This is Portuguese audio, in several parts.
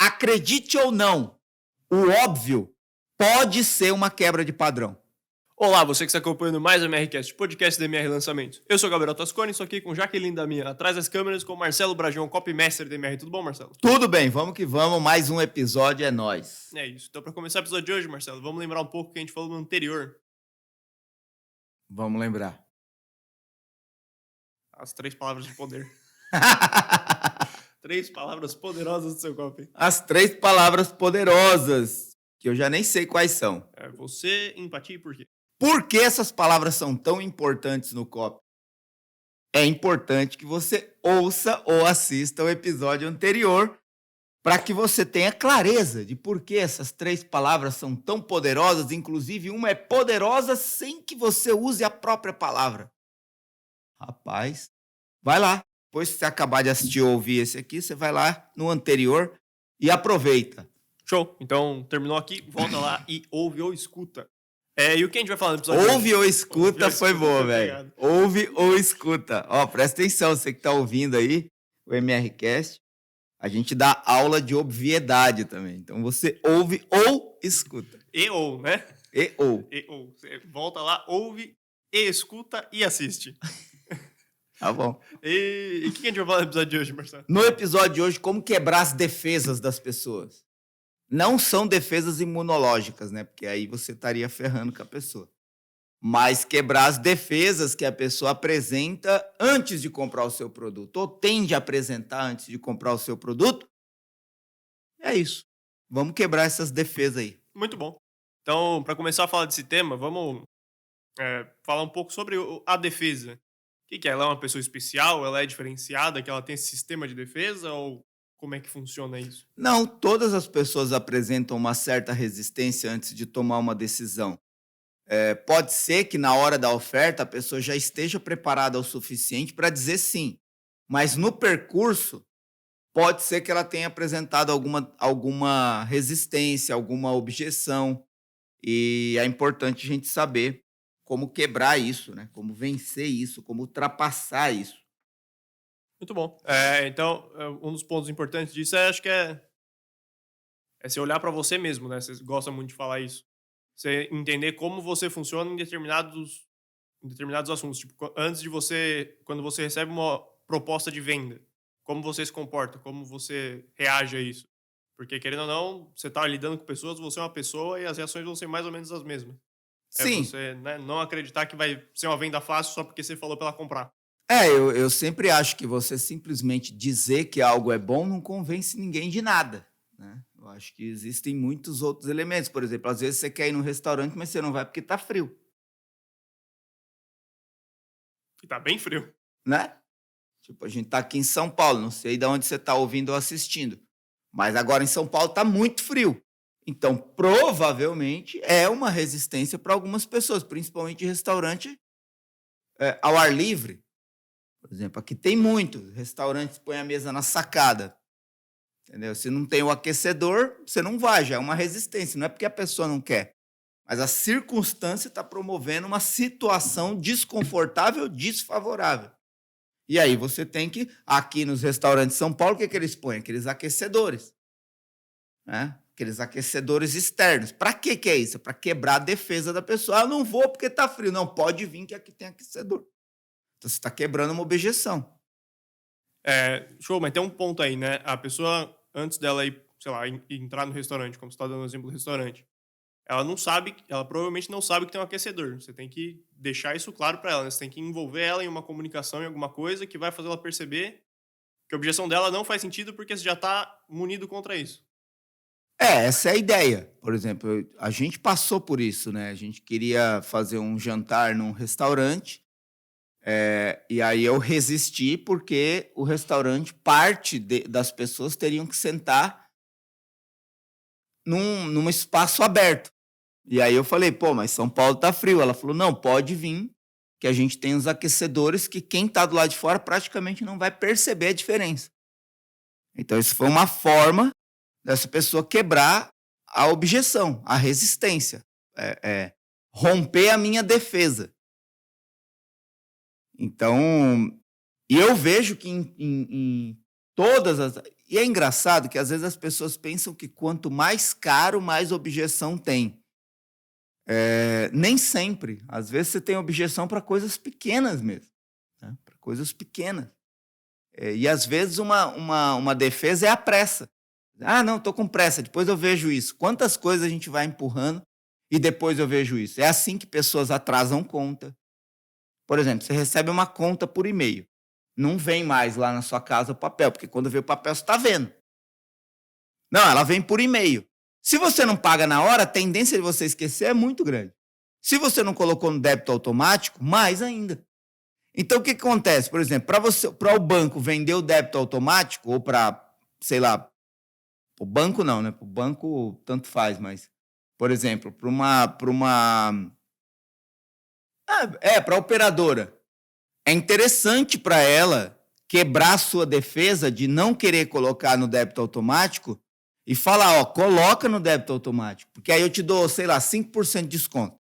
acredite ou não, o óbvio pode ser uma quebra de padrão. Olá, você que está acompanhando mais o MRCast, podcast da MR Lançamentos. Eu sou o Gabriel Tasconi, estou aqui com Jaqueline da Minha, atrás das câmeras, com Marcelo Brajão, copymaster da MR. Tudo bom, Marcelo? Tudo bem, vamos que vamos, mais um episódio é nóis. É isso. Então, para começar o episódio de hoje, Marcelo, vamos lembrar um pouco o que a gente falou no anterior. Vamos lembrar. As 3 palavras de poder. 3 palavras poderosas do seu copy. As 3 palavras poderosas, que eu já nem sei quais são. Você, empatia e por quê? Por que essas palavras são tão importantes no copy? É importante que você ouça ou assista o episódio anterior para que você tenha clareza de por que essas 3 palavras são tão poderosas. Inclusive, uma é poderosa sem que você use a própria palavra. Rapaz, vai lá. Depois que você acabar de assistir ou ouvir esse aqui, você vai lá no anterior e aproveita. Show. Então, terminou aqui, volta lá e ouve ou escuta. E o que a gente vai falar no episódio? Ouve ou escuta foi boa, velho. Ouve ou escuta. Ó, presta atenção, você que tá ouvindo aí o MRCast, a gente dá aula de obviedade também. Então você ouve ou escuta. E/ou, né? E/ou. E/ou. Você volta lá, ouve e escuta e assiste. Tá bom. E o que a gente vai falar no episódio de hoje, Marcelo? No episódio de hoje, como quebrar as defesas das pessoas. Não são defesas imunológicas, né? Porque aí você estaria ferrando com a pessoa. Mas quebrar as defesas que a pessoa apresenta antes de comprar o seu produto, ou tende a apresentar antes de comprar o seu produto. É isso. Vamos quebrar essas defesas aí. Muito bom. Então, para começar a falar desse tema, vamos falar um pouco sobre a defesa. O que é? Ela é uma pessoa especial? Ela é diferenciada? Que ela tem esse sistema de defesa? Ou como é que funciona isso? Não, todas as pessoas apresentam uma certa resistência antes de tomar uma decisão. Pode ser que na hora da oferta a pessoa já esteja preparada o suficiente para dizer sim, mas no percurso pode ser que ela tenha apresentado alguma resistência, alguma objeção, e é importante a gente saber como quebrar isso, né? Como vencer isso, como ultrapassar isso. Muito bom. Então, um dos pontos importantes disso acho que é você olhar para você mesmo, né? Você gosta muito de falar isso. Você entender como você funciona em determinados assuntos. Tipo, quando você recebe uma proposta de venda, como você se comporta, como você reage a isso. Porque, querendo ou não, você está lidando com pessoas, você é uma pessoa e as reações vão ser mais ou menos as mesmas. Sim. Você, né, não acreditar que vai ser uma venda fácil só porque você falou para ela comprar. Eu sempre acho que você simplesmente dizer que algo é bom não convence ninguém de nada, né? Eu acho que existem muitos outros elementos. Por exemplo, às vezes você quer ir num restaurante, mas você não vai porque está frio, E tá bem frio. né? Tipo, a gente está aqui em São Paulo, não sei de onde você está ouvindo ou assistindo, mas agora em São Paulo está muito frio. Então, provavelmente, é uma resistência para algumas pessoas, principalmente restaurante ao ar livre. Por exemplo, aqui tem muito. Restaurantes põem a mesa na sacada. Entendeu? Se não tem o aquecedor, você não vai, já é uma resistência. Não é porque a pessoa não quer, mas a circunstância está promovendo uma situação desconfortável, desfavorável. E aí você tem que, aqui nos restaurantes de São Paulo, o que eles põem? Aqueles aquecedores. Né? Aqueles aquecedores externos. Para que é isso? Para quebrar a defesa da pessoa. Eu não vou porque está frio. Não, pode vir que aqui tem aquecedor. Então você está quebrando uma objeção. Show, mas tem um ponto aí, né? A pessoa, antes dela ir, sei lá, entrar no restaurante, como você está dando o exemplo do restaurante, ela provavelmente não sabe que tem um aquecedor. Você tem que deixar isso claro para ela, né? Você tem que envolver ela em uma comunicação, em alguma coisa que vai fazer ela perceber que a objeção dela não faz sentido porque você já está munido contra isso. Essa é a ideia. Por exemplo, a gente passou por isso, né? A gente queria fazer um jantar num restaurante, e aí eu resisti porque o restaurante, das pessoas teriam que sentar num espaço aberto. E aí eu falei, mas São Paulo tá frio. Ela falou, não, pode vir, que a gente tem os aquecedores que quem tá do lado de fora praticamente não vai perceber a diferença. Então isso foi uma forma dessa pessoa quebrar a objeção, a resistência, romper a minha defesa. Então, e eu vejo que em todas as... E é engraçado que às vezes as pessoas pensam que quanto mais caro, mais objeção tem. Nem sempre. Às vezes você tem objeção para coisas pequenas mesmo, né? Para coisas pequenas. E às vezes uma defesa é a pressa. Ah, não, estou com pressa, depois eu vejo isso. Quantas coisas a gente vai empurrando e depois eu vejo isso? É assim que pessoas atrasam conta. Por exemplo, você recebe uma conta por e-mail. Não vem mais lá na sua casa o papel, porque quando vê o papel você está vendo. Não, ela vem por e-mail. Se você não paga na hora, a tendência de você esquecer é muito grande. Se você não colocou no débito automático, mais ainda. Então, o que acontece? Por exemplo, para o banco vender o débito automático, ou para, sei lá, o banco não, né? Para o banco tanto faz, mas, por exemplo, para a operadora. É interessante para ela quebrar a sua defesa de não querer colocar no débito automático e falar, ó, coloca no débito automático, porque aí eu te dou, sei lá, 5% de desconto.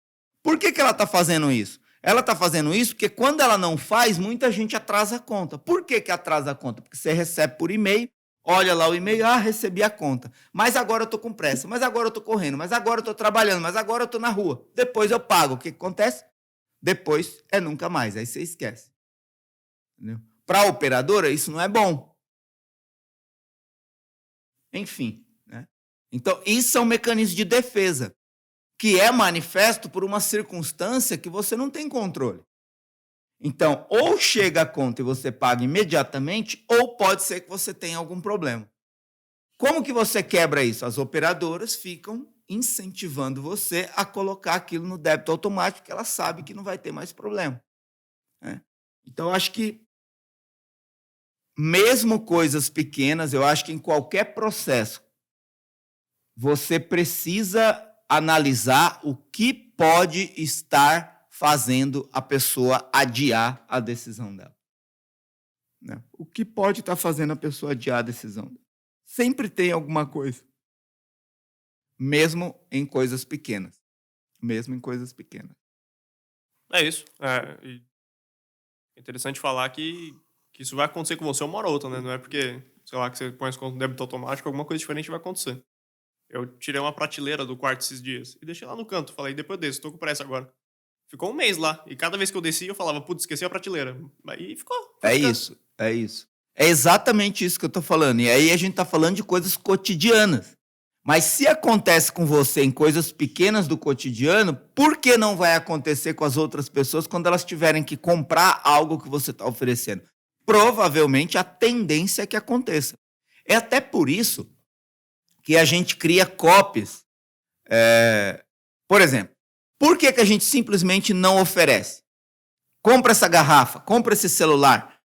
Por que ela está fazendo isso? Ela está fazendo isso porque quando ela não faz, muita gente atrasa a conta. Por que atrasa a conta? Porque você recebe por e-mail, olha lá o e-mail, recebi a conta. Mas agora eu estou com pressa, mas agora eu estou correndo, mas agora eu estou trabalhando, mas agora eu estou na rua. Depois eu pago. O que acontece? Depois é nunca mais, aí você esquece. Para a operadora, isso não é bom. Enfim, né? Então, isso é um mecanismo de defesa, que é manifesto por uma circunstância que você não tem controle. Então, ou chega a conta e você paga imediatamente, ou pode ser que você tenha algum problema. Como que você quebra isso? As operadoras ficam incentivando você a colocar aquilo no débito automático, porque ela sabe que não vai ter mais problema, né? Então, eu acho que, mesmo coisas pequenas, eu acho que em qualquer processo, você precisa analisar o que pode estar fazendo a pessoa adiar a decisão dela, né? O que pode estar fazendo a pessoa adiar a decisão dela? Sempre tem alguma coisa. Mesmo em coisas pequenas. Mesmo em coisas pequenas. É isso. E é interessante falar que isso vai acontecer com você uma hora ou outra, né? Não é porque, sei lá, que você põe as contas no débito automático, alguma coisa diferente vai acontecer. Eu tirei uma prateleira do quarto esses dias e deixei lá no canto. Falei, depois eu desço, tô com pressa agora. Ficou um mês lá. E cada vez que eu descia, eu falava, putz, esqueci a prateleira. Aí ficou. É isso. É exatamente isso que eu tô falando. E aí a gente tá falando de coisas cotidianas. Mas se acontece com você em coisas pequenas do cotidiano, por que não vai acontecer com as outras pessoas quando elas tiverem que comprar algo que você está oferecendo? Provavelmente a tendência é que aconteça. É até por isso que a gente cria copies. Por exemplo, por que a gente simplesmente não oferece? Compra essa garrafa, compra esse celular.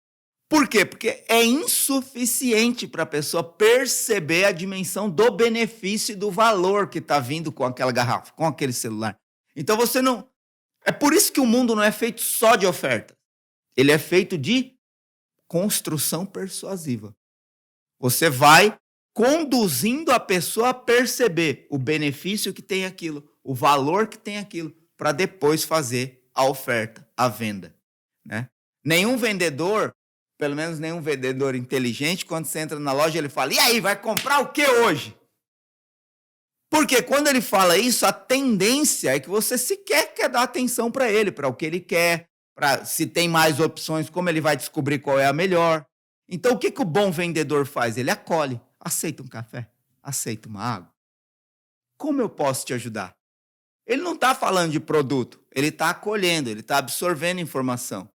Por quê? Porque é insuficiente para a pessoa perceber a dimensão do benefício e do valor que está vindo com aquela garrafa, com aquele celular. Então você não... É por isso que o mundo não é feito só de oferta. Ele é feito de construção persuasiva. Você vai conduzindo a pessoa a perceber o benefício que tem aquilo, o valor que tem aquilo, para depois fazer a oferta, a venda, né? Nenhum vendedor, pelo menos nenhum vendedor inteligente, quando você entra na loja, ele fala, e aí, vai comprar o que hoje? Porque quando ele fala isso, a tendência é que você sequer quer dar atenção para ele, para o que ele quer, para se tem mais opções, como ele vai descobrir qual é a melhor. Então, o que o bom vendedor faz? Ele acolhe. Aceita um café? Aceita uma água? Como eu posso te ajudar? Ele não está falando de produto, ele está acolhendo, ele está absorvendo informação.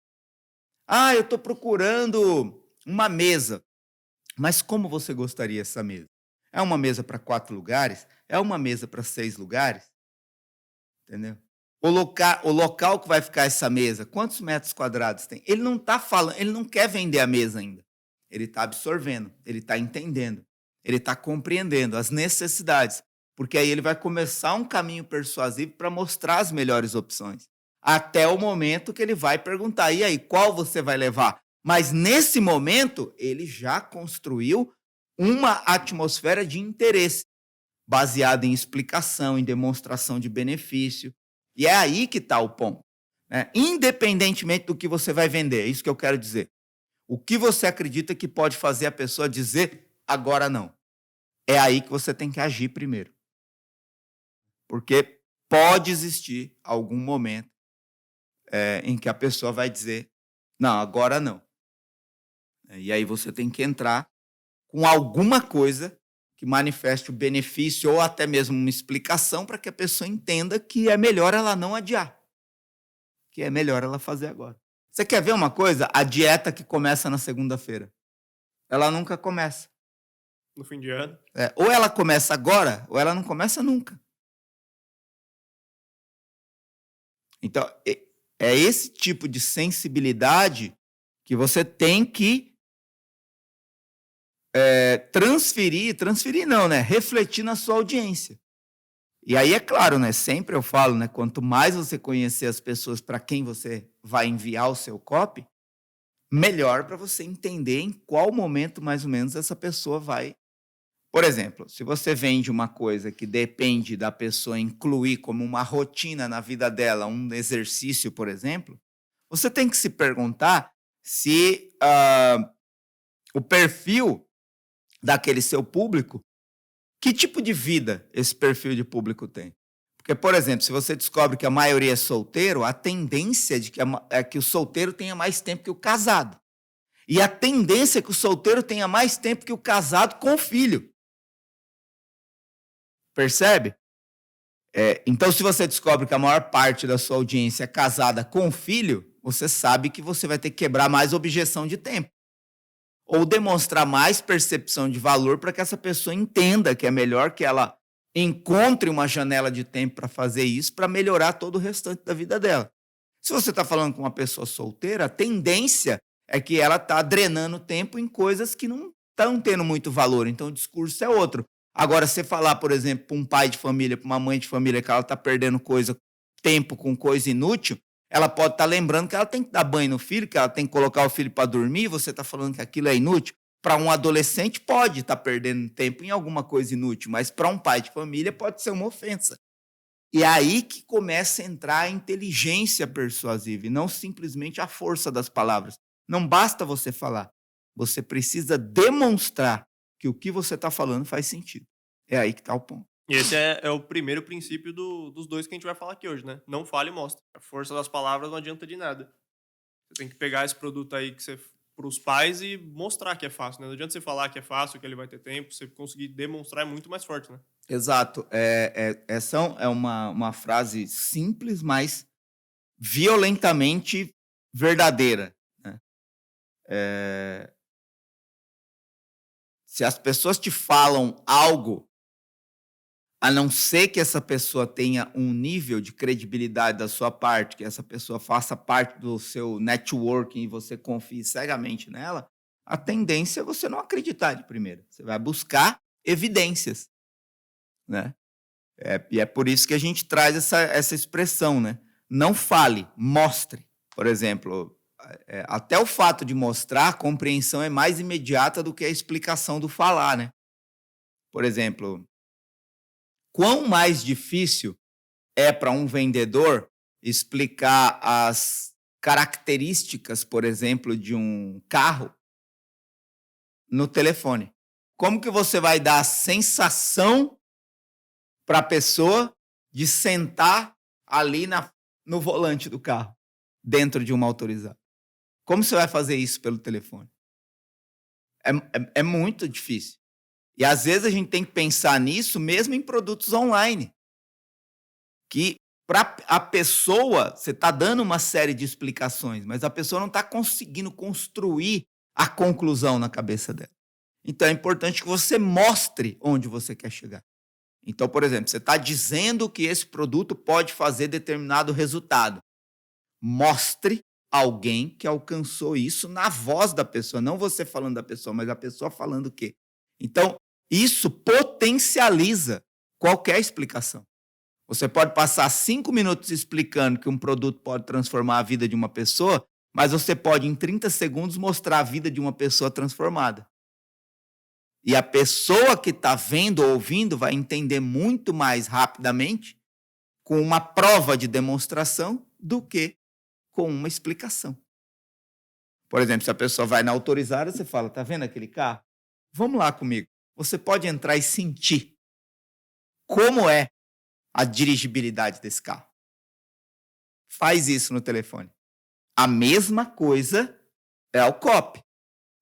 Eu estou procurando uma mesa. Mas como você gostaria dessa mesa? É uma mesa para 4 lugares? É uma mesa para 6 lugares? Entendeu? O local que vai ficar essa mesa, quantos metros quadrados tem? Ele não está falando, ele não quer vender a mesa ainda. Ele está absorvendo, ele está entendendo, ele está compreendendo as necessidades. Porque aí ele vai começar um caminho persuasivo para mostrar as melhores opções. Até o momento que ele vai perguntar, e aí, qual você vai levar? Mas nesse momento, ele já construiu uma atmosfera de interesse, baseada em explicação, em demonstração de benefício. E é aí que está o ponto, né? Independentemente do que você vai vender, é isso que eu quero dizer. O que você acredita que pode fazer a pessoa dizer agora não. É aí que você tem que agir primeiro. Porque pode existir algum momento em que a pessoa vai dizer, não, agora não. E aí você tem que entrar com alguma coisa que manifeste o benefício ou até mesmo uma explicação para que a pessoa entenda que é melhor ela não adiar, que é melhor ela fazer agora. Você quer ver uma coisa? A dieta que começa na segunda-feira, ela nunca começa. No fim de ano. Ou ela começa agora, ou ela não começa nunca. Então, é esse tipo de sensibilidade que você tem que transferir não, né? Refletir na sua audiência. E aí, é claro, né? Sempre eu falo, né? Quanto mais você conhecer as pessoas para quem você vai enviar o seu copy, melhor para você entender em qual momento, mais ou menos, essa pessoa vai. Por exemplo, se você vende uma coisa que depende da pessoa incluir como uma rotina na vida dela, um exercício, por exemplo, você tem que se perguntar se o perfil daquele seu público, que tipo de vida esse perfil de público tem. Porque, por exemplo, se você descobre que a maioria é solteiro, a tendência é que o solteiro tenha mais tempo que o casado. E a tendência é que o solteiro tenha mais tempo que o casado com o filho. Percebe? Então, se você descobre que a maior parte da sua audiência é casada com filho, você sabe que você vai ter que quebrar mais objeção de tempo. Ou demonstrar mais percepção de valor para que essa pessoa entenda que é melhor que ela encontre uma janela de tempo para fazer isso, para melhorar todo o restante da vida dela. Se você está falando com uma pessoa solteira, a tendência é que ela está drenando tempo em coisas que não estão tendo muito valor. Então, o discurso é outro. Agora, você falar, por exemplo, para um pai de família, para uma mãe de família, que ela está perdendo tempo com coisa inútil, ela pode estar lembrando que ela tem que dar banho no filho, que ela tem que colocar o filho para dormir, você está falando que aquilo é inútil. Para um adolescente, pode estar perdendo tempo em alguma coisa inútil, mas para um pai de família pode ser uma ofensa. E é aí que começa a entrar a inteligência persuasiva, e não simplesmente a força das palavras. Não basta você falar, você precisa demonstrar que o que você está falando faz sentido. É aí que está o ponto. E esse é o primeiro princípio dos dois que a gente vai falar aqui hoje, né? Não fale e mostre. A força das palavras não adianta de nada. Você tem que pegar esse produto aí para os pais e mostrar que é fácil, né? Não adianta você falar que é fácil, que ele vai ter tempo. Você conseguir demonstrar é muito mais forte, né? Exato. Essa é uma frase simples, mas violentamente verdadeira, né? Se as pessoas te falam algo, a não ser que essa pessoa tenha um nível de credibilidade da sua parte, que essa pessoa faça parte do seu networking e você confie cegamente nela, a tendência é você não acreditar de primeira. Você vai buscar evidências, né? E é por isso que a gente traz essa expressão, né? Não fale, mostre. Por exemplo, até o fato de mostrar, a compreensão é mais imediata do que a explicação do falar, né? Por exemplo, quão mais difícil é para um vendedor explicar as características, por exemplo, de um carro no telefone? Como que você vai dar a sensação para a pessoa de sentar ali no volante do carro, dentro de uma autorizada? Como você vai fazer isso pelo telefone? É muito difícil. E às vezes a gente tem que pensar nisso mesmo em produtos online. Que para a pessoa, você está dando uma série de explicações, mas a pessoa não está conseguindo construir a conclusão na cabeça dela. Então é importante que você mostre onde você quer chegar. Então, por exemplo, você está dizendo que esse produto pode fazer determinado resultado. Mostre alguém que alcançou isso na voz da pessoa, não você falando da pessoa, mas a pessoa falando o quê? Então, isso potencializa qualquer explicação. Você pode passar 5 minutos explicando que um produto pode transformar a vida de uma pessoa, mas você pode, em 30 segundos, mostrar a vida de uma pessoa transformada. E a pessoa que está vendo ou ouvindo vai entender muito mais rapidamente com uma prova de demonstração do que com uma explicação. Por exemplo, se a pessoa vai na autorizada, você fala, tá vendo aquele carro? Vamos lá comigo. Você pode entrar e sentir como é a dirigibilidade desse carro. Faz isso no telefone. A mesma coisa é o copy.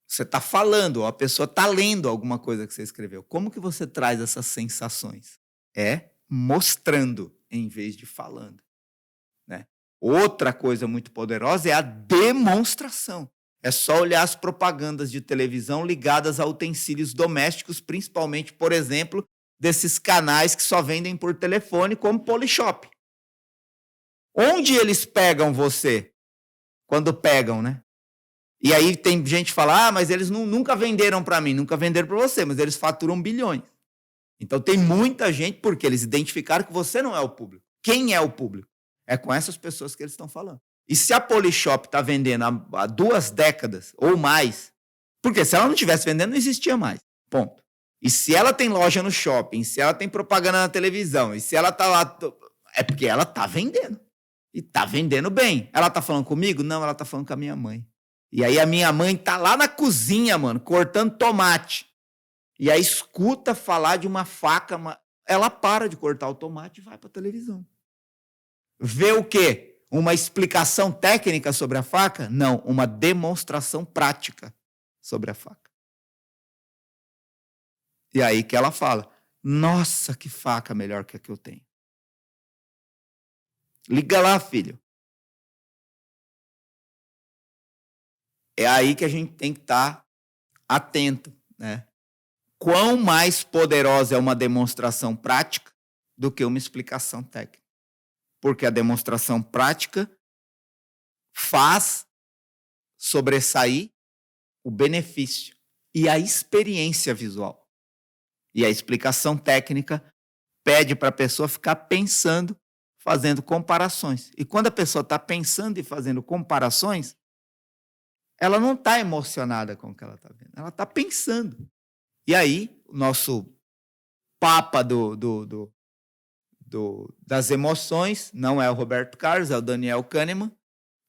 Você está falando, ou a pessoa está lendo alguma coisa que você escreveu. Como que você traz essas sensações? É mostrando em vez de falando, né? Outra coisa muito poderosa é a demonstração. É só olhar as propagandas de televisão ligadas a utensílios domésticos, principalmente, por exemplo, desses canais que só vendem por telefone, como Polishop. Onde eles pegam você? Quando pegam, né? E aí tem gente que fala, mas eles nunca venderam para mim, nunca venderam para você, mas eles faturam bilhões. Então tem muita gente, porque eles identificaram que você não é o público. Quem é o público? É com essas pessoas que eles estão falando. E se a Polishop está vendendo há 2 décadas ou mais, porque se ela não estivesse vendendo, não existia mais. Ponto. E se ela tem loja no shopping, se ela tem propaganda na televisão, e se ela está lá, é porque ela está vendendo. E está vendendo bem. Ela está falando comigo? Não, ela está falando com a minha mãe. E aí a minha mãe tá lá na cozinha, mano, cortando tomate. E aí escuta falar de uma faca, ela para de cortar o tomate e vai para a televisão. Vê o quê? Uma explicação técnica sobre a faca? Não, uma demonstração prática sobre a faca. E aí que ela fala, nossa, que faca melhor que a que eu tenho. Liga lá, filho. É aí que a gente tem que estar atento, né? Quão mais poderosa é uma demonstração prática do que uma explicação técnica. Porque a demonstração prática faz sobressair o benefício e a experiência visual. E a explicação técnica pede para a pessoa ficar pensando, fazendo comparações. E quando a pessoa está pensando e fazendo comparações, ela não está emocionada com o que ela está vendo, ela está pensando. E aí, o nosso papa das emoções, não é o Roberto Carlos, é o Daniel Kahneman,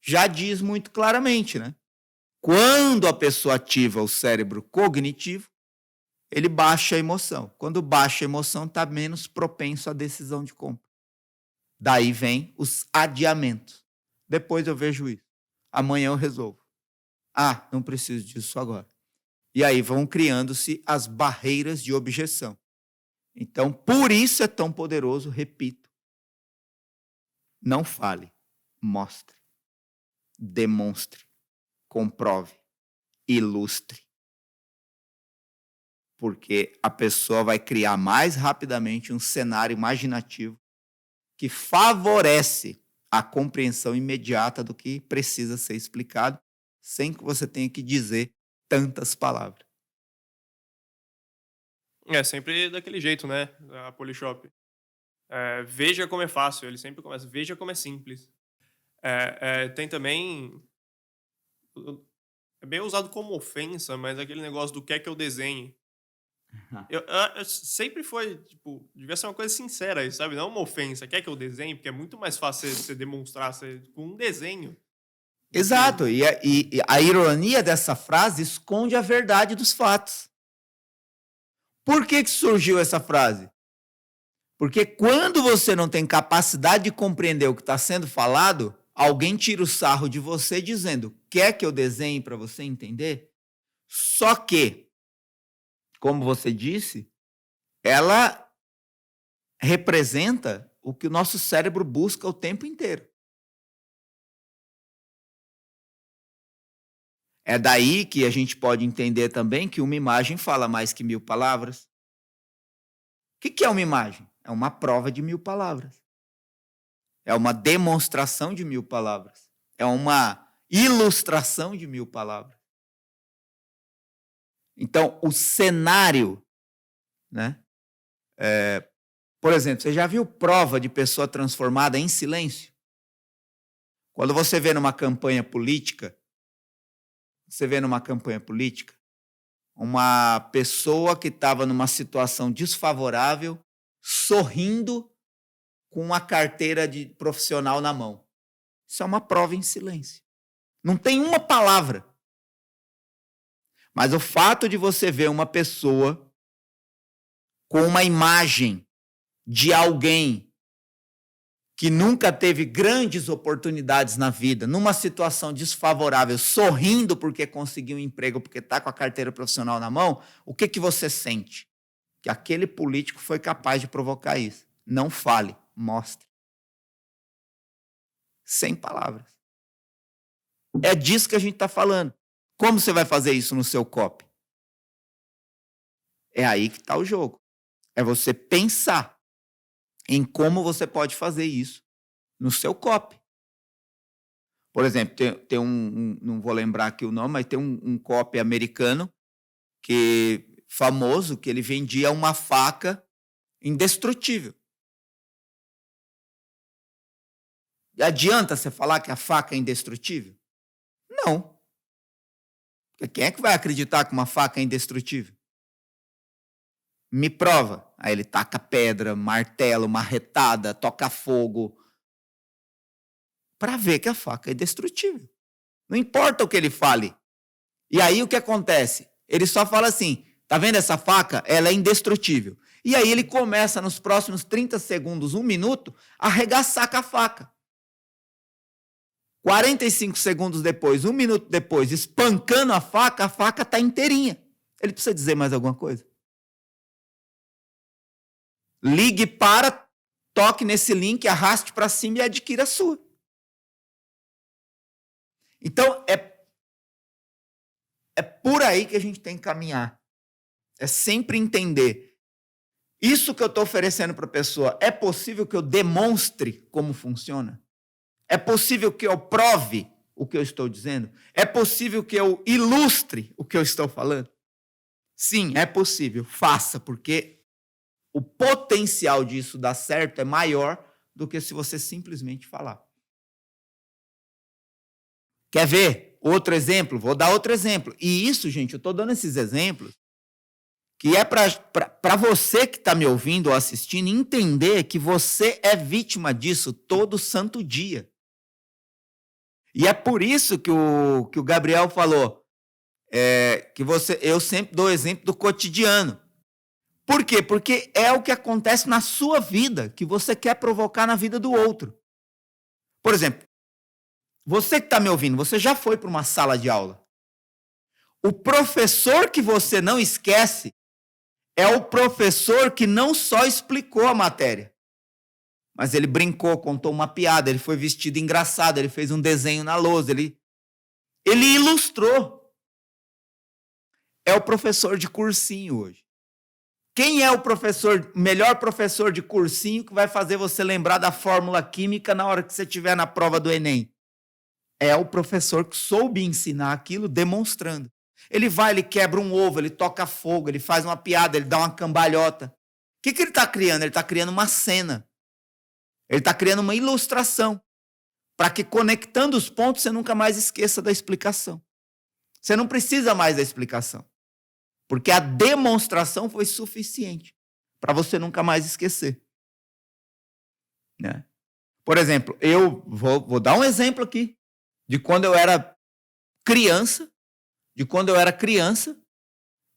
já diz muito claramente, né? Quando a pessoa ativa o cérebro cognitivo, ele baixa a emoção. Quando baixa a emoção, está menos propenso à decisão de compra. Daí vem os adiamentos. Depois eu vejo isso. Amanhã eu resolvo. Ah, não preciso disso agora. E aí vão criando-se as barreiras de objeção. Então, por isso é tão poderoso, repito. Não fale, mostre, demonstre, comprove, ilustre. Porque a pessoa vai criar mais rapidamente um cenário imaginativo que favorece a compreensão imediata do que precisa ser explicado, sem que você tenha que dizer tantas palavras. É sempre daquele jeito, né? A Polishop. Veja como é fácil. Ele sempre começa, veja como é simples. Tem também... É bem usado como ofensa, mas aquele negócio do quer que eu desenhe. Eu sempre foi, tipo, devia ser uma coisa sincera, sabe? Não uma ofensa. Quer que eu desenhe? Porque é muito mais fácil você demonstrar com um desenho. Exato. E a ironia dessa frase esconde a verdade dos fatos. Por que surgiu essa frase? Porque quando você não tem capacidade de compreender o que está sendo falado, alguém tira o sarro de você dizendo, quer que eu desenhe para você entender? Só que, como você disse, ela representa o que o nosso cérebro busca o tempo inteiro. É daí que a gente pode entender também que uma imagem fala mais que 1000 palavras. O que é uma imagem? É uma prova de 1000 palavras. É uma demonstração de 1000 palavras. É uma ilustração de 1000 palavras. Então, o cenário, né? Por exemplo, você já viu prova de pessoa transformada em silêncio? Quando você vê numa campanha política, uma pessoa que estava numa situação desfavorável, sorrindo com uma carteira de profissional na mão. Isso é uma prova em silêncio. Não tem uma palavra. Mas o fato de você ver uma pessoa com uma imagem de alguém que nunca teve grandes oportunidades na vida, numa situação desfavorável, sorrindo porque conseguiu um emprego, porque está com a carteira profissional na mão, o que você sente? Que aquele político foi capaz de provocar isso. Não fale, mostre. Sem palavras. É disso que a gente está falando. Como você vai fazer isso no seu copy? É aí que está o jogo. É você pensar em como você pode fazer isso no seu copy. Por exemplo, tem não vou lembrar aqui o nome, mas tem um copy americano famoso, que ele vendia uma faca indestrutível. E adianta você falar que a faca é indestrutível? Não. Porque quem é que vai acreditar que uma faca é indestrutível? Me prova. Aí ele taca pedra, martelo, marretada, toca fogo, para ver que a faca é indestrutível. Não importa o que ele fale. E aí o que acontece? Ele só fala assim, tá vendo essa faca? Ela é indestrutível. E aí ele começa nos próximos 30 segundos, 1 minuto, a arregaçar com a faca. 45 segundos depois, 1 minuto depois, espancando a faca está inteirinha. Ele precisa dizer mais alguma coisa? Ligue para, toque nesse link, arraste para cima e adquira a sua. Então, é por aí que a gente tem que caminhar. É sempre entender. Isso que eu estou oferecendo para a pessoa, é possível que eu demonstre como funciona? É possível que eu prove o que eu estou dizendo? É possível que eu ilustre o que eu estou falando? Sim, é possível. Faça, porque o potencial disso dar certo é maior do que se você simplesmente falar. Quer ver outro exemplo? Vou dar outro exemplo. E isso, gente, eu estou dando esses exemplos que é para você que está me ouvindo ou assistindo entender que você é vítima disso todo santo dia. E é por isso que o Gabriel falou que eu sempre dou exemplo do cotidiano. Por quê? Porque é o que acontece na sua vida que você quer provocar na vida do outro. Por exemplo, você que está me ouvindo, você já foi para uma sala de aula. O professor que você não esquece é o professor que não só explicou a matéria, mas ele brincou, contou uma piada, ele foi vestido engraçado, ele fez um desenho na lousa, ele ilustrou. É o professor de cursinho hoje. Quem é o melhor professor de cursinho que vai fazer você lembrar da fórmula química na hora que você estiver na prova do Enem? É o professor que soube ensinar aquilo demonstrando. Ele vai, ele quebra um ovo, ele toca fogo, ele faz uma piada, ele dá uma cambalhota. O que ele está criando? Ele está criando uma cena. Ele está criando uma ilustração. Para que, conectando os pontos, você nunca mais esqueça da explicação. Você não precisa mais da explicação. Porque a demonstração foi suficiente para você nunca mais esquecer. Né? Por exemplo, eu vou dar um exemplo aqui de quando eu era criança.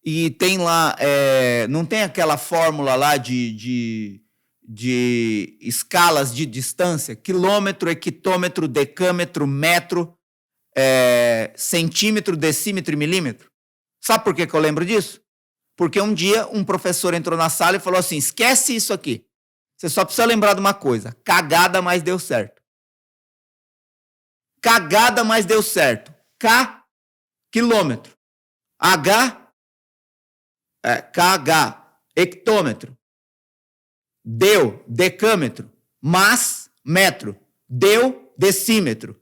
E tem lá, não tem aquela fórmula lá de escalas de distância, quilômetro, hectômetro, decâmetro, metro, centímetro, decímetro e milímetro. Sabe por que eu lembro disso? Porque um dia um professor entrou na sala e falou assim, esquece isso aqui. Você só precisa lembrar de uma coisa, cagada, mas deu certo. Cagada, mas deu certo. K, quilômetro. H, KH, hectômetro. Deu, decâmetro. Mas, metro. Deu, decímetro.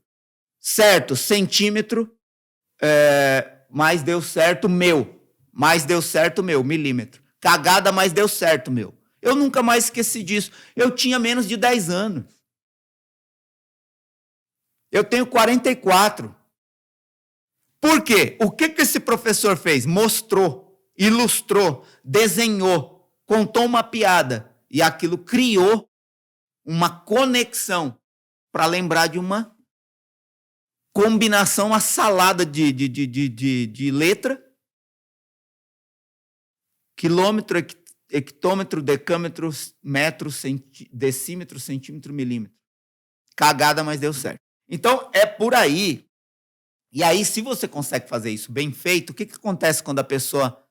Certo, centímetro. Mas deu certo, meu. Mas deu certo, meu, milímetro. Cagada, mas deu certo, meu. Eu nunca mais esqueci disso. Eu tinha menos de 10 anos. Eu tenho 44. Por quê? O que esse professor fez? Mostrou, ilustrou, desenhou, contou uma piada. E aquilo criou uma conexão para lembrar de uma combinação, uma salada de letra quilômetro, hectômetro, decâmetro, metro, decímetro, centímetro, milímetro. Cagada, mas deu certo. Então, é por aí. E aí, se você consegue fazer isso bem feito, o que acontece quando a pessoa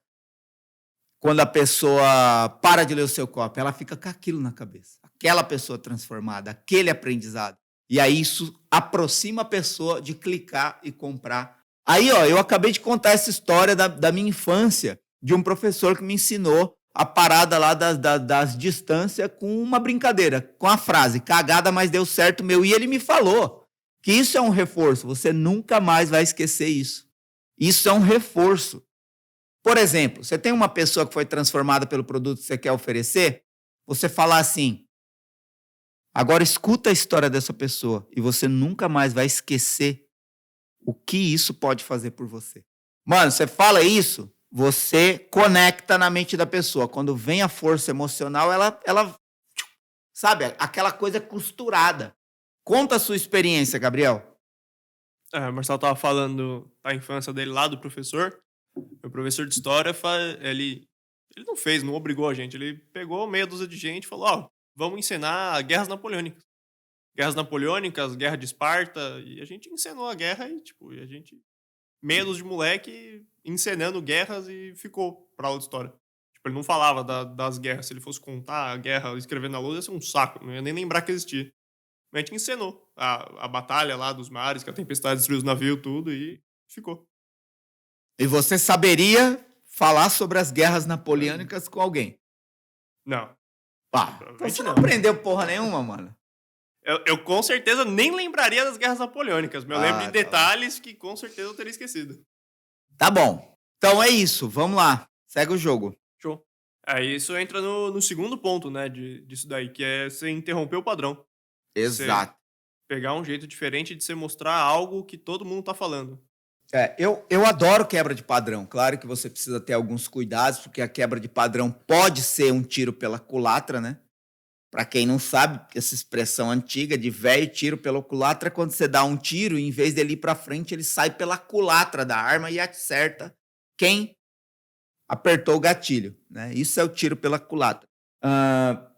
para de ler o seu copy? Ela fica com aquilo na cabeça. Aquela pessoa transformada, aquele aprendizado. E aí, isso aproxima a pessoa de clicar e comprar. Aí, ó, eu acabei de contar essa história da minha infância, de um professor que me ensinou a parada lá das distâncias com uma brincadeira, com a frase, cagada, mas deu certo, meu. E ele me falou que isso é um reforço, você nunca mais vai esquecer isso. Isso é um reforço. Por exemplo, você tem uma pessoa que foi transformada pelo produto que você quer oferecer, você fala assim, agora escuta a história dessa pessoa e você nunca mais vai esquecer o que isso pode fazer por você. Mano, você fala isso, você conecta na mente da pessoa. Quando vem a força emocional, ela sabe, aquela coisa costurada. Conta a sua experiência, Gabriel. O Marcelo tava falando da infância dele lá, do professor. O professor de história, ele não obrigou a gente. Ele pegou meia dúzia de gente e falou, ó, vamos ensinar guerras napoleônicas. Guerras napoleônicas, guerra de Esparta. E a gente ensinou a guerra e, tipo, a gente, meia dúzia de moleque, ensinando guerras e ficou pra aula de história. Tipo, ele não falava das guerras. Se ele fosse contar a guerra, escrever na lousa, ia ser um saco. Não ia nem lembrar que existia. Mas a gente ensinou a batalha lá dos mares, que a tempestade destruiu os navios, tudo, e ficou. E você saberia falar sobre as guerras napoleônicas com alguém? Não. Então você não aprendeu porra nenhuma, mano. Eu com certeza nem lembraria das guerras napoleônicas, mas eu lembro de detalhes que com certeza eu teria esquecido. Tá bom. Então é isso, vamos lá. Segue o jogo. Show. Aí isso entra no segundo ponto, né, disso daí, que é você interromper o padrão. Exato. Você pegar um jeito diferente de você mostrar algo que todo mundo tá falando. Eu adoro quebra de padrão. Claro que você precisa ter alguns cuidados, porque a quebra de padrão pode ser um tiro pela culatra, né? Para quem não sabe, essa expressão antiga de velho tiro pela culatra, quando você dá um tiro, em vez dele ir para frente, ele sai pela culatra da arma e acerta quem apertou o gatilho, né? Isso é o tiro pela culatra.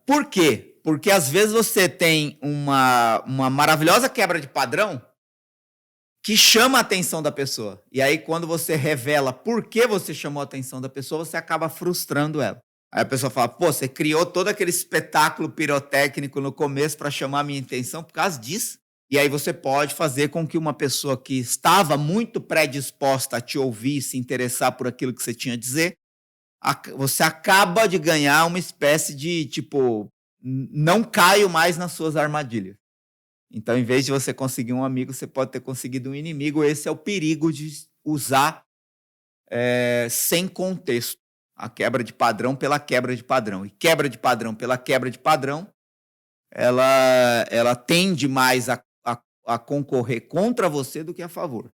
Por quê? Porque às vezes você tem uma maravilhosa quebra de padrão que chama a atenção da pessoa. E aí, quando você revela por que você chamou a atenção da pessoa, você acaba frustrando ela. Aí a pessoa fala, pô, você criou todo aquele espetáculo pirotécnico no começo para chamar a minha atenção por causa disso. E aí você pode fazer com que uma pessoa que estava muito predisposta a te ouvir e se interessar por aquilo que você tinha a dizer, você acaba de ganhar uma espécie de, tipo, não caio mais nas suas armadilhas. Então, em vez de você conseguir um amigo, você pode ter conseguido um inimigo. Esse é o perigo de usar sem contexto a quebra de padrão pela quebra de padrão. E quebra de padrão pela quebra de padrão, ela tende mais a concorrer contra você do que a favor.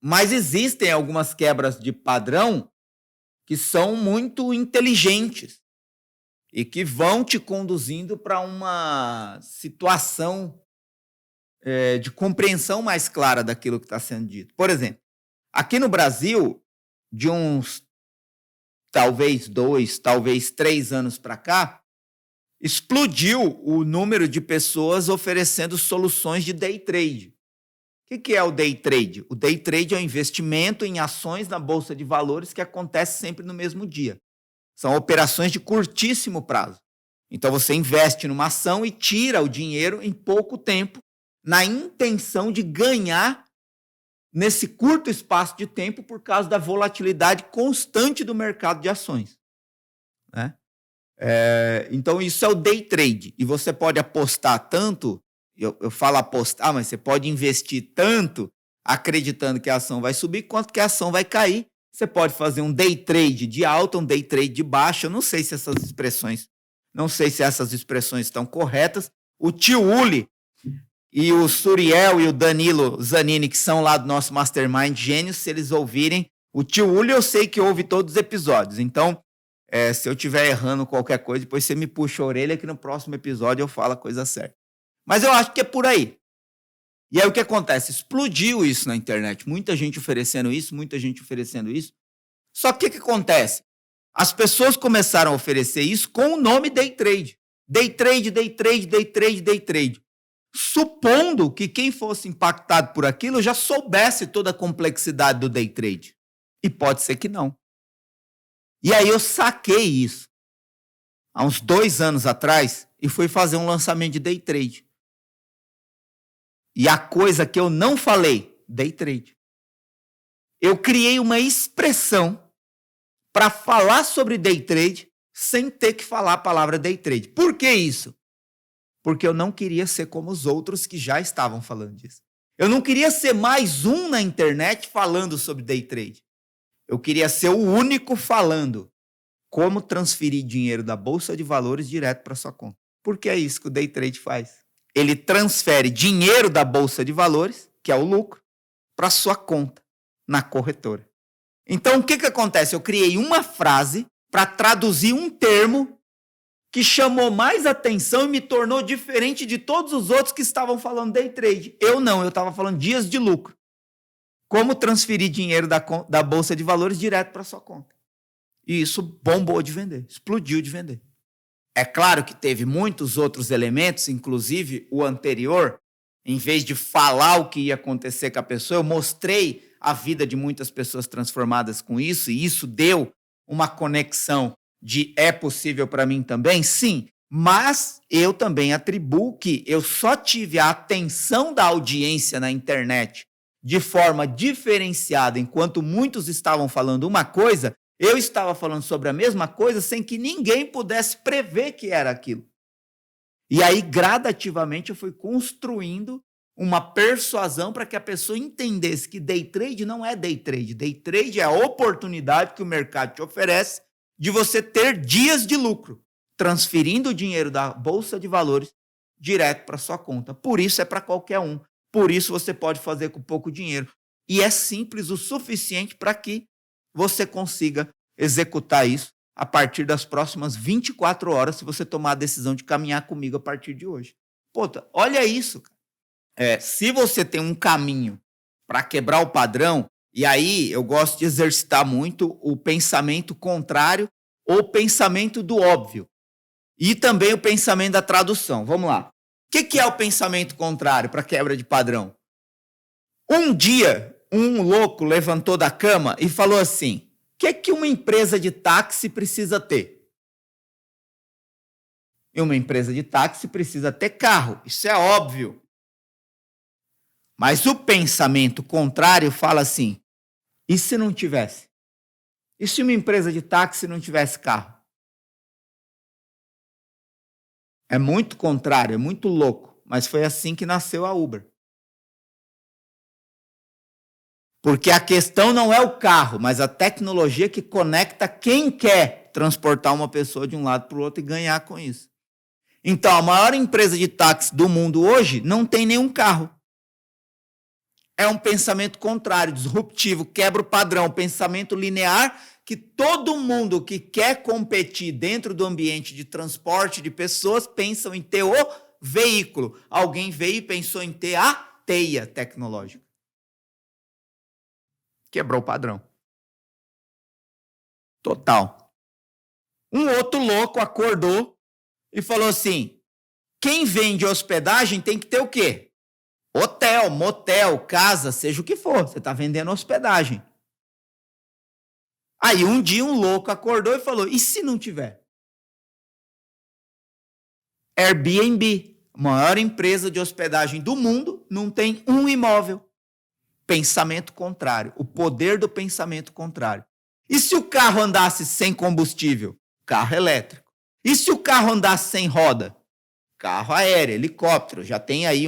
Mas existem algumas quebras de padrão que são muito inteligentes e que vão te conduzindo para uma situação de compreensão mais clara daquilo que está sendo dito. Por exemplo, aqui no Brasil, de uns talvez 2, talvez 3 anos para cá, explodiu o número de pessoas oferecendo soluções de day trade. O que é o day trade? O day trade é um investimento em ações na Bolsa de Valores que acontece sempre no mesmo dia. São operações de curtíssimo prazo. Então, você investe numa ação e tira o dinheiro em pouco tempo, na intenção de ganhar nesse curto espaço de tempo por causa da volatilidade constante do mercado de ações. Né? Então, isso é o day trade. E você pode apostar tanto, eu falo apostar, mas você pode investir tanto acreditando que a ação vai subir quanto que a ação vai cair. Você pode fazer um day trade de alta, um day trade de baixa. Eu não sei se essas expressões estão corretas. O tio Uli e o Suriel e o Danilo Zanini, que são lá do nosso Mastermind Gênios, se eles ouvirem, o tio Uli eu sei que ouve todos os episódios. Então, se eu estiver errando qualquer coisa, depois você me puxa a orelha que no próximo episódio eu falo a coisa certa. Mas eu acho que é por aí. E aí o que acontece? Explodiu isso na internet. Muita gente oferecendo isso. Só que o que acontece? As pessoas começaram a oferecer isso com o nome day trade. Day trade, day trade, day trade, day trade. Supondo que quem fosse impactado por aquilo já soubesse toda a complexidade do day trade. E pode ser que não. E aí eu saquei isso há uns 2 anos atrás e fui fazer um lançamento de day trade. E a coisa que eu não falei, day trade. Eu criei uma expressão para falar sobre day trade sem ter que falar a palavra day trade. Por que isso? Porque eu não queria ser como os outros que já estavam falando disso. Eu não queria ser mais um na internet falando sobre day trade. Eu queria ser o único falando como transferir dinheiro da Bolsa de Valores direto para sua conta. Porque é isso que o day trade faz. Ele transfere dinheiro da Bolsa de Valores, que é o lucro, para sua conta na corretora. Então, o que acontece? Eu criei uma frase para traduzir um termo que chamou mais atenção e me tornou diferente de todos os outros que estavam falando day trade. Eu não, eu estava falando dias de lucro. Como transferir dinheiro da Bolsa de Valores direto para sua conta. E isso bombou de vender, explodiu de vender. É claro que teve muitos outros elementos, inclusive o anterior. Em vez de falar o que ia acontecer com a pessoa, eu mostrei a vida de muitas pessoas transformadas com isso, e isso deu uma conexão de é possível para mim também? Sim, mas eu também atribuo que eu só tive a atenção da audiência na internet de forma diferenciada, enquanto muitos estavam falando uma coisa, eu estava falando sobre a mesma coisa sem que ninguém pudesse prever que era aquilo. E aí, gradativamente, eu fui construindo uma persuasão para que a pessoa entendesse que day trade não é day trade. Day trade é a oportunidade que o mercado te oferece de você ter dias de lucro, transferindo o dinheiro da Bolsa de Valores direto para sua conta. Por isso é para qualquer um. Por isso você pode fazer com pouco dinheiro. E é simples o suficiente para que você consiga executar isso a partir das próximas 24 horas, se você tomar a decisão de caminhar comigo a partir de hoje. Puta, olha isso, cara. Se você tem um caminho para quebrar o padrão, e aí eu gosto de exercitar muito o pensamento contrário ou o pensamento do óbvio. E também o pensamento da tradução. Vamos lá. O que é o pensamento contrário para quebra de padrão? Um dia, um louco levantou da cama e falou assim: o que uma empresa de táxi precisa ter? E uma empresa de táxi precisa ter carro. Isso é óbvio. Mas o pensamento contrário fala assim: e se não tivesse? E se uma empresa de táxi não tivesse carro? É muito contrário, é muito louco, mas foi assim que nasceu a Uber. Porque a questão não é o carro, mas a tecnologia que conecta quem quer transportar uma pessoa de um lado para o outro e ganhar com isso. Então, a maior empresa de táxi do mundo hoje não tem nenhum carro. É um pensamento contrário, disruptivo, quebra o padrão, pensamento linear, que todo mundo que quer competir dentro do ambiente de transporte de pessoas pensam em ter o veículo. Alguém veio e pensou em ter a teia tecnológica. Quebrou o padrão. Total. Um outro louco acordou e falou assim: quem vende hospedagem tem que ter o quê? Hotel, motel, casa, seja o que for. Você está vendendo hospedagem. Aí um dia um louco acordou e falou: e se não tiver? Airbnb, a maior empresa de hospedagem do mundo, não tem um imóvel. Pensamento contrário, o poder do pensamento contrário. E se o carro andasse sem combustível? Carro elétrico. E se o carro andasse sem roda? Carro aéreo, helicóptero. Já tem aí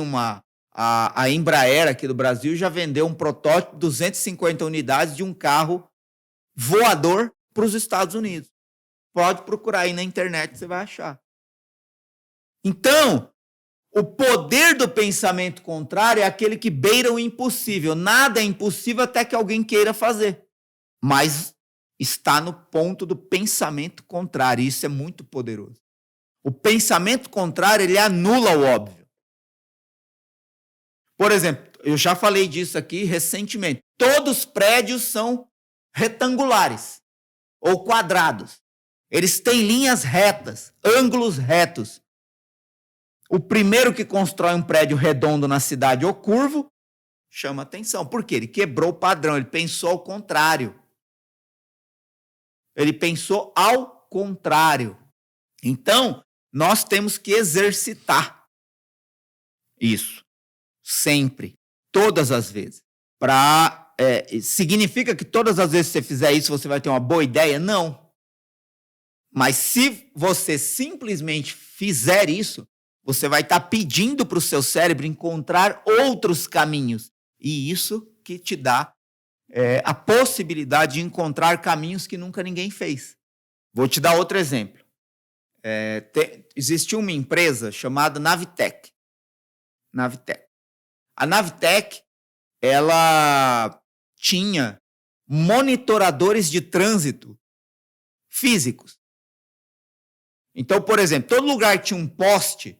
a Embraer aqui do Brasil já vendeu um protótipo de 250 unidades de um carro voador para os Estados Unidos. Pode procurar aí na internet, você vai achar. Então, o poder do pensamento contrário é aquele que beira o impossível. Nada é impossível até que alguém queira fazer. Mas está no ponto do pensamento contrário. Isso é muito poderoso. O pensamento contrário, ele anula o óbvio. Por exemplo, eu já falei disso aqui recentemente. Todos os prédios são retangulares ou quadrados. Eles têm linhas retas, ângulos retos. O primeiro que constrói um prédio redondo na cidade ou curvo chama atenção. Por quê? Ele quebrou o padrão, ele pensou ao contrário. Ele pensou ao contrário. Então, nós temos que exercitar isso. Sempre. Todas as vezes. Significa que todas as vezes que você fizer isso, você vai ter uma boa ideia? Não. Mas se você simplesmente fizer isso, você vai estar pedindo para o seu cérebro encontrar outros caminhos. E isso que te dá a possibilidade de encontrar caminhos que nunca ninguém fez. Vou te dar outro exemplo. Existiu uma empresa chamada Navitec. A Navitec, ela tinha monitoradores de trânsito físicos. Então, por exemplo, todo lugar que tinha um poste,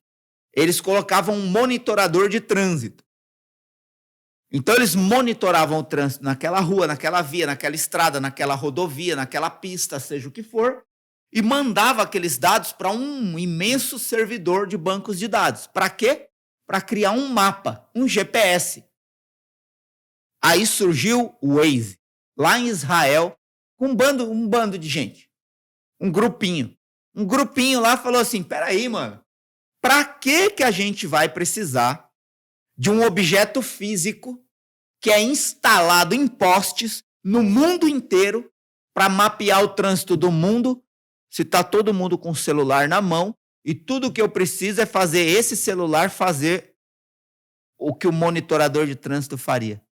eles colocavam um monitorador de trânsito. Então, eles monitoravam o trânsito naquela rua, naquela via, naquela estrada, naquela rodovia, naquela pista, seja o que for, e mandava aqueles dados para um imenso servidor de bancos de dados. Para quê? Para criar um mapa, um GPS. Aí surgiu o Waze, lá em Israel, com um bando de gente, um grupinho. Um grupinho lá falou assim, peraí, mano, para que a gente vai precisar de um objeto físico que é instalado em postes no mundo inteiro para mapear o trânsito do mundo, se está todo mundo com o celular na mão, e tudo que eu preciso é fazer esse celular fazer o que o monitorador de trânsito faria.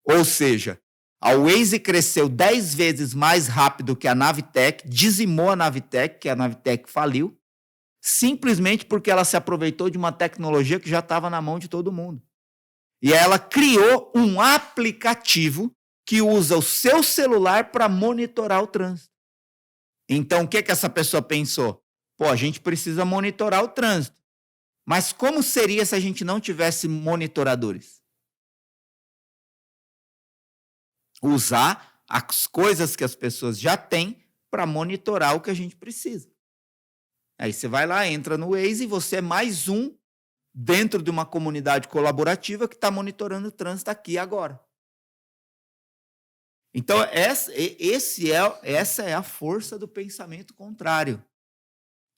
Ou seja, a Waze cresceu 10 vezes mais rápido que a Navitec, dizimou a Navitec, que a Navitec faliu, simplesmente porque ela se aproveitou de uma tecnologia que já estava na mão de todo mundo. E ela criou um aplicativo que usa o seu celular para monitorar o trânsito. Então, o que essa pessoa pensou? Pô, a gente precisa monitorar o trânsito. Mas como seria se a gente não tivesse monitoradores? Usar as coisas que as pessoas já têm para monitorar o que a gente precisa. Aí você vai lá, entra no Waze e você é mais um dentro de uma comunidade colaborativa que está monitorando o trânsito aqui e agora. Então, essa é a força do pensamento contrário.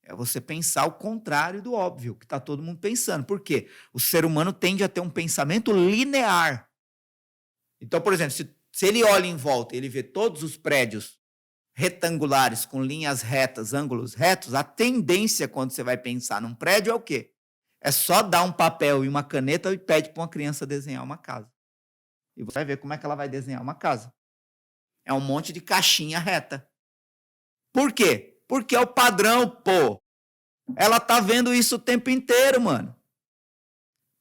É você pensar o contrário do óbvio, que está todo mundo pensando. Por quê? O ser humano tende a ter um pensamento linear. Então, por exemplo, se ele olha em volta e ele vê todos os prédios retangulares com linhas retas, ângulos retos, a tendência quando você vai pensar num prédio é o quê? É só dar um papel e uma caneta e pede para uma criança desenhar uma casa. E você vai ver como é que ela vai desenhar uma casa. É um monte de caixinha reta. Por quê? Porque é o padrão, pô. Ela tá vendo isso o tempo inteiro, mano.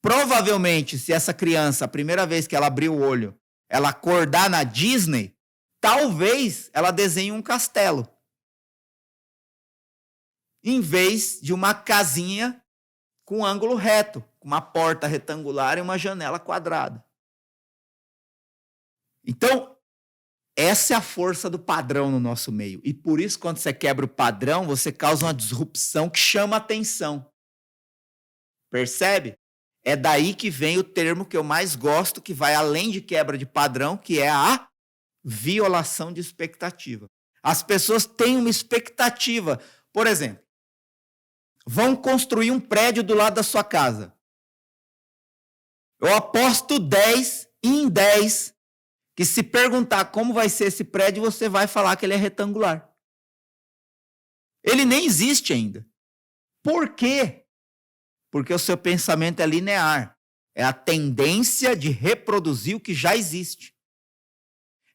Provavelmente, se essa criança, a primeira vez que ela abrir o olho, ela acordar na Disney, talvez ela desenhe um castelo. Em vez de uma casinha com ângulo reto, com uma porta retangular e uma janela quadrada. Então, essa é a força do padrão no nosso meio. E por isso, quando você quebra o padrão, você causa uma disrupção que chama atenção. Percebe? É daí que vem o termo que eu mais gosto, que vai além de quebra de padrão, que é a violação de expectativa. As pessoas têm uma expectativa. Por exemplo, vão construir um prédio do lado da sua casa. Eu aposto 10 em 10 que se perguntar como vai ser esse prédio, você vai falar que ele é retangular. Ele nem existe ainda. Por quê? Porque o seu pensamento é linear. É a tendência de reproduzir o que já existe.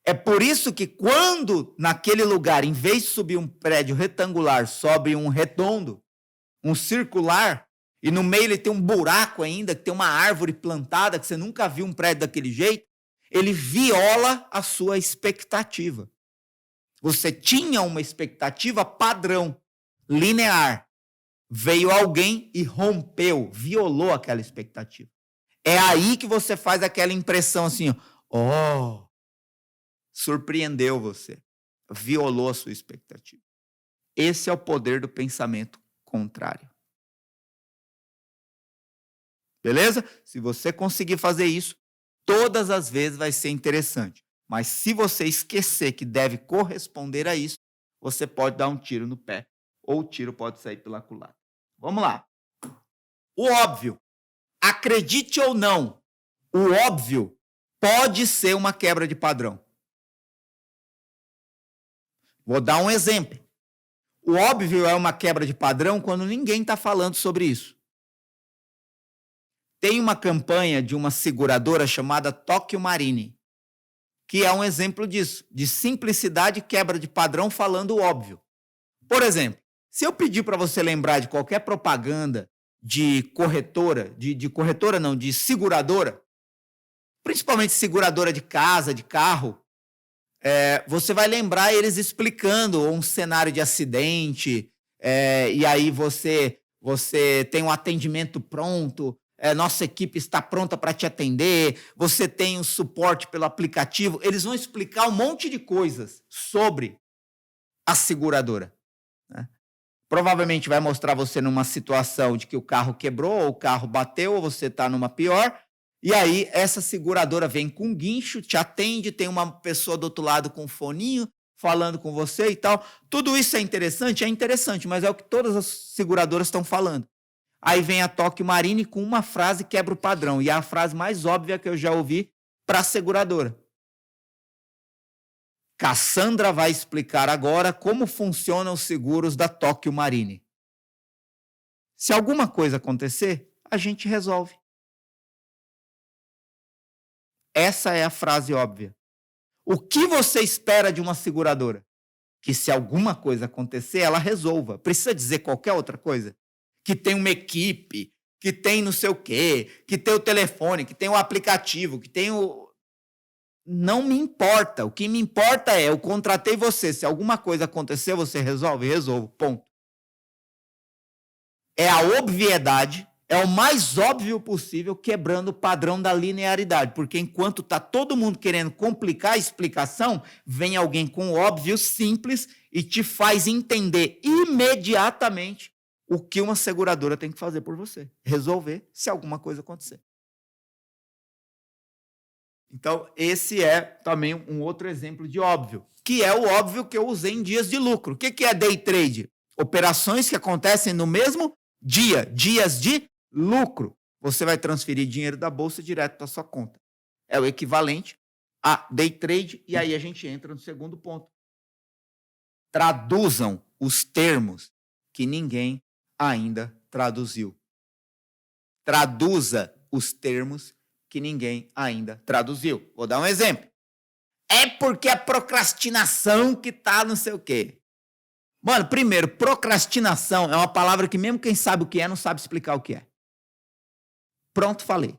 É por isso que quando naquele lugar, em vez de subir um prédio retangular, sobe um redondo, um circular, e no meio ele tem um buraco ainda, que tem uma árvore plantada, que você nunca viu um prédio daquele jeito, ele viola a sua expectativa. Você tinha uma expectativa padrão, linear. Veio alguém e rompeu, violou aquela expectativa. É aí que você faz aquela impressão assim, ó, surpreendeu você, violou a sua expectativa. Esse é o poder do pensamento contrário. Beleza? Se você conseguir fazer isso, todas as vezes vai ser interessante. Mas se você esquecer que deve corresponder a isso, você pode dar um tiro no pé. Ou o tiro pode sair pela culatra. Vamos lá. O óbvio. Acredite ou não, o óbvio pode ser uma quebra de padrão. Vou dar um exemplo. O óbvio é uma quebra de padrão quando ninguém está falando sobre isso. Tem uma campanha de uma seguradora chamada Tóquio Marine, que é um exemplo disso, de simplicidade e quebra de padrão falando o óbvio. Por exemplo, se eu pedir para você lembrar de qualquer propaganda de corretora, de corretora não, de seguradora, principalmente seguradora de casa, de carro, você vai lembrar eles explicando um cenário de acidente, e aí você tem um atendimento pronto, nossa equipe está pronta para te atender, você tem um suporte pelo aplicativo, eles vão explicar um monte de coisas sobre a seguradora, né? Provavelmente vai mostrar você numa situação de que o carro quebrou, ou o carro bateu, ou você está numa pior, e aí essa seguradora vem com um guincho, te atende, tem uma pessoa do outro lado com um foninho, falando com você e tal. Tudo isso é interessante, mas é o que todas as seguradoras estão falando. Aí vem a Tóquio Marine com uma frase que quebra o padrão, e é a frase mais óbvia que eu já ouvi para a seguradora. Cassandra vai explicar agora como funcionam os seguros da Tóquio Marine. Se alguma coisa acontecer, a gente resolve. Essa é a frase óbvia. O que você espera de uma seguradora? Que se alguma coisa acontecer, ela resolva. Precisa dizer qualquer outra coisa? Que tem uma equipe, que tem não sei o quê, que tem o telefone, que tem o aplicativo, que tem o... Não me importa. O que me importa é, eu contratei você. Se alguma coisa acontecer, você resolve? Resolvo. Ponto. É a obviedade, é o mais óbvio possível, quebrando o padrão da linearidade. Porque enquanto está todo mundo querendo complicar a explicação, vem alguém com o óbvio simples e te faz entender imediatamente o que uma seguradora tem que fazer por você. Resolver se alguma coisa acontecer. Então, esse é também um outro exemplo de óbvio, que é o óbvio que eu usei em dias de lucro. O que é day trade? Operações que acontecem no mesmo dia, dias de lucro. Você vai transferir dinheiro da bolsa direto para sua conta. É o equivalente a day trade, e aí a gente entra no segundo ponto. Traduzam os termos que ninguém ainda traduziu. Traduza os termos que ninguém ainda traduziu. Vou dar um exemplo. É porque a procrastinação que tá não sei o quê. Mano, primeiro, procrastinação é uma palavra que mesmo quem sabe o que é, não sabe explicar o que é. Pronto, falei.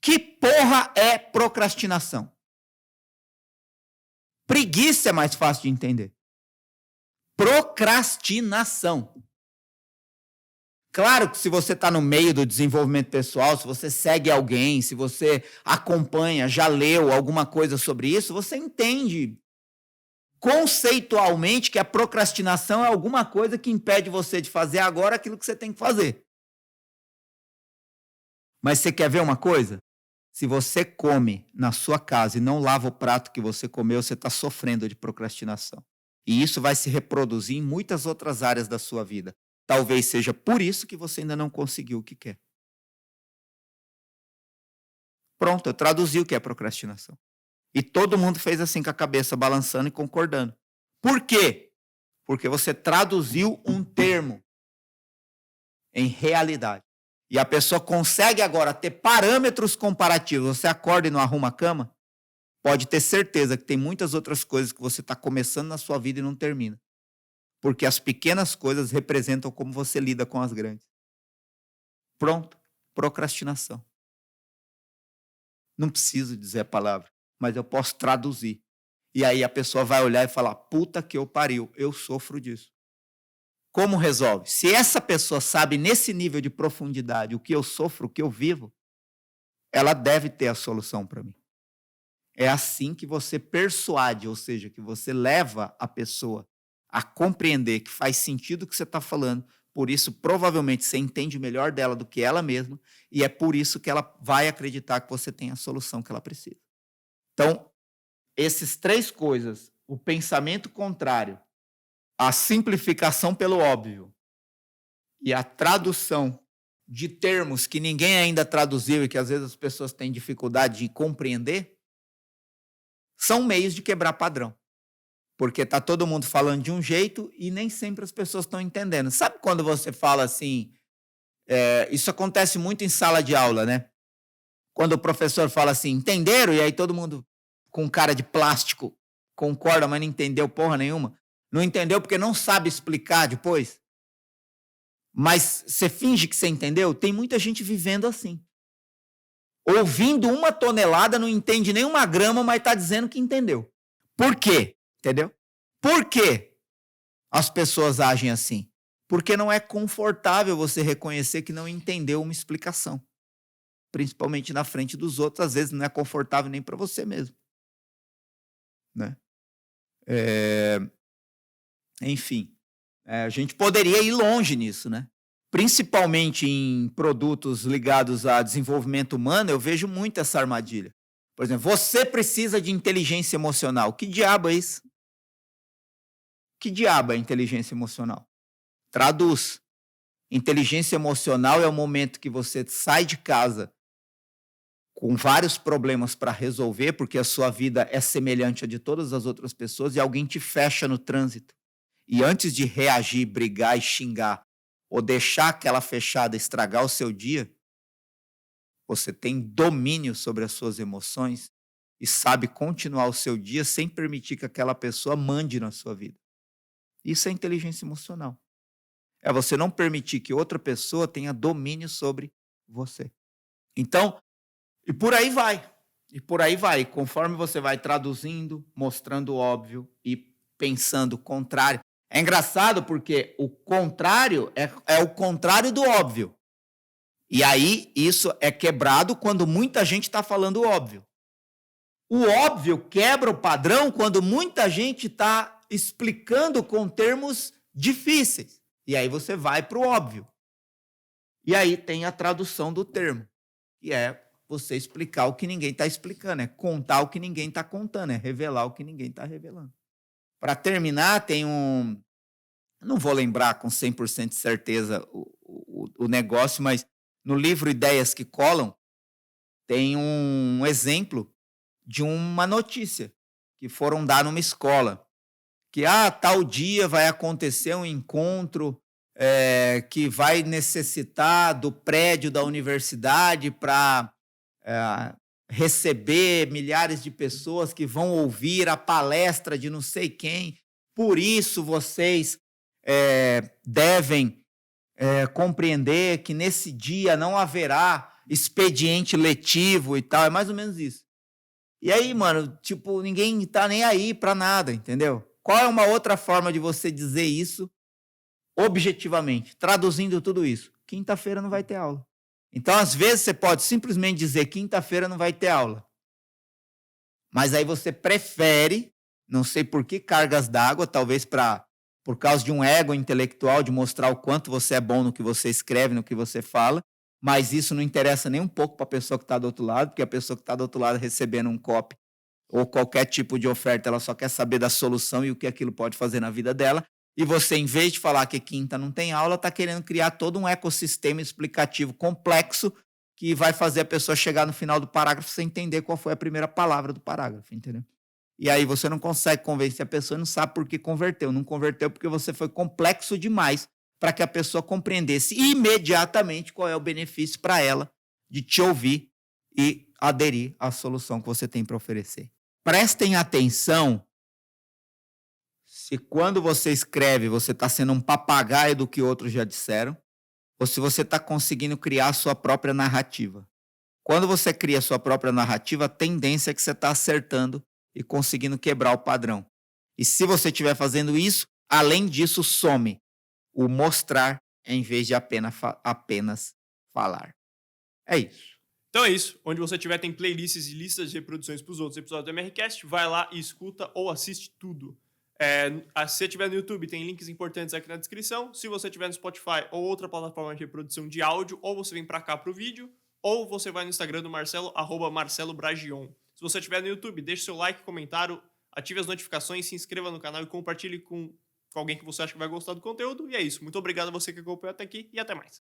Que porra é procrastinação? Preguiça é mais fácil de entender. Procrastinação. Claro que se você está no meio do desenvolvimento pessoal, se você segue alguém, se você acompanha, já leu alguma coisa sobre isso, você entende conceitualmente que a procrastinação é alguma coisa que impede você de fazer agora aquilo que você tem que fazer. Mas você quer ver uma coisa? Se você come na sua casa e não lava o prato que você comeu, você está sofrendo de procrastinação. E isso vai se reproduzir em muitas outras áreas da sua vida. Talvez seja por isso que você ainda não conseguiu o que quer. Pronto, eu traduzi o que é procrastinação. E todo mundo fez assim com a cabeça balançando e concordando. Por quê? Porque você traduziu um termo em realidade. E a pessoa consegue agora ter parâmetros comparativos. Você acorda e não arruma a cama? Pode ter certeza que tem muitas outras coisas que você está começando na sua vida e não termina. Porque as pequenas coisas representam como você lida com as grandes. Pronto, procrastinação. Não preciso dizer a palavra, mas eu posso traduzir. E aí a pessoa vai olhar e falar, puta que eu pariu, eu sofro disso. Como resolve? Se essa pessoa sabe nesse nível de profundidade o que eu sofro, o que eu vivo, ela deve ter a solução para mim. É assim que você persuade, ou seja, que você leva a pessoa a compreender que faz sentido o que você está falando, por isso provavelmente você entende melhor dela do que ela mesma, e é por isso que ela vai acreditar que você tem a solução que ela precisa. Então, essas 3 coisas, o pensamento contrário, a simplificação pelo óbvio e a tradução de termos que ninguém ainda traduziu e que às vezes as pessoas têm dificuldade de compreender, são meios de quebrar padrão. Porque está todo mundo falando de um jeito e nem sempre as pessoas estão entendendo. Sabe quando você fala assim, isso acontece muito em sala de aula, né? Quando o professor fala assim, entenderam? E aí todo mundo com cara de plástico concorda, mas não entendeu porra nenhuma. Não entendeu porque não sabe explicar depois. Mas você finge que você entendeu? Tem muita gente vivendo assim. Ouvindo 1 tonelada, não entende nem 1 grama, mas está dizendo que entendeu. Por quê? Entendeu? Por quê as pessoas agem assim? Porque não é confortável você reconhecer que não entendeu uma explicação. Principalmente na frente dos outros, às vezes não é confortável nem para você mesmo. Né? Enfim, a gente poderia ir longe nisso, né? Principalmente em produtos ligados a desenvolvimento humano, eu vejo muito essa armadilha. Por exemplo, você precisa de inteligência emocional. Que diabo é isso? Que diabo é inteligência emocional? Traduz. Inteligência emocional é o momento que você sai de casa com vários problemas para resolver, porque a sua vida é semelhante à de todas as outras pessoas, e alguém te fecha no trânsito. E antes de reagir, brigar e xingar, ou deixar aquela fechada estragar o seu dia, você tem domínio sobre as suas emoções e sabe continuar o seu dia sem permitir que aquela pessoa mande na sua vida. Isso é inteligência emocional. É você não permitir que outra pessoa tenha domínio sobre você. Então, e por aí vai. E por aí vai. Conforme você vai traduzindo, mostrando o óbvio e pensando o contrário. É engraçado porque o contrário é o contrário do óbvio. E aí isso é quebrado quando muita gente está falando o óbvio. O óbvio quebra o padrão quando muita gente está explicando com termos difíceis. E aí você vai para o óbvio. E aí tem a tradução do termo, que é você explicar o que ninguém está explicando, é contar o que ninguém está contando, é revelar o que ninguém está revelando. Para terminar, tem não vou lembrar com 100% de certeza o negócio, mas no livro Ideias que Colam, tem um exemplo de uma notícia que foram dar numa escola, que tal dia vai acontecer um encontro que vai necessitar do prédio da universidade para receber milhares de pessoas que vão ouvir a palestra de não sei quem. Por isso vocês devem compreender que nesse dia não haverá expediente letivo e tal. É mais ou menos isso. E aí, mano, tipo, ninguém tá nem aí pra nada, entendeu? Qual é uma outra forma de você dizer isso objetivamente, traduzindo tudo isso? Quinta-feira não vai ter aula. Então, às vezes, você pode simplesmente dizer quinta-feira não vai ter aula. Mas aí você prefere, não sei por que cargas d'água, talvez por causa de um ego intelectual, de mostrar o quanto você é bom no que você escreve, no que você fala, mas isso não interessa nem um pouco para a pessoa que está do outro lado, porque a pessoa que está do outro lado recebendo um copy ou qualquer tipo de oferta, ela só quer saber da solução e o que aquilo pode fazer na vida dela. E você, em vez de falar que quinta não tem aula, está querendo criar todo um ecossistema explicativo complexo que vai fazer a pessoa chegar no final do parágrafo sem entender qual foi a primeira palavra do parágrafo, entendeu? E aí você não consegue convencer a pessoa e não sabe por que converteu. Não converteu porque você foi complexo demais para que a pessoa compreendesse imediatamente qual é o benefício para ela de te ouvir e aderir à solução que você tem para oferecer. Prestem atenção se quando você escreve você está sendo um papagaio do que outros já disseram ou se você está conseguindo criar a sua própria narrativa. Quando você cria a sua própria narrativa, a tendência é que você está acertando e conseguindo quebrar o padrão. E se você estiver fazendo isso, além disso, some o mostrar em vez de apenas falar. É isso. Então é isso. Onde você tiver tem playlists e listas de reproduções para os outros episódios do MRCast. Vai lá e escuta ou assiste tudo. Se você estiver no YouTube, tem links importantes aqui na descrição. Se você estiver no Spotify ou outra plataforma de reprodução de áudio, ou você vem para cá pro vídeo, ou você vai no Instagram do Marcelo, @MarceloBragion. Se você estiver no YouTube, deixe seu like, comentário, ative as notificações, se inscreva no canal e compartilhe com alguém que você acha que vai gostar do conteúdo. E é isso. Muito obrigado a você que acompanhou até aqui e até mais.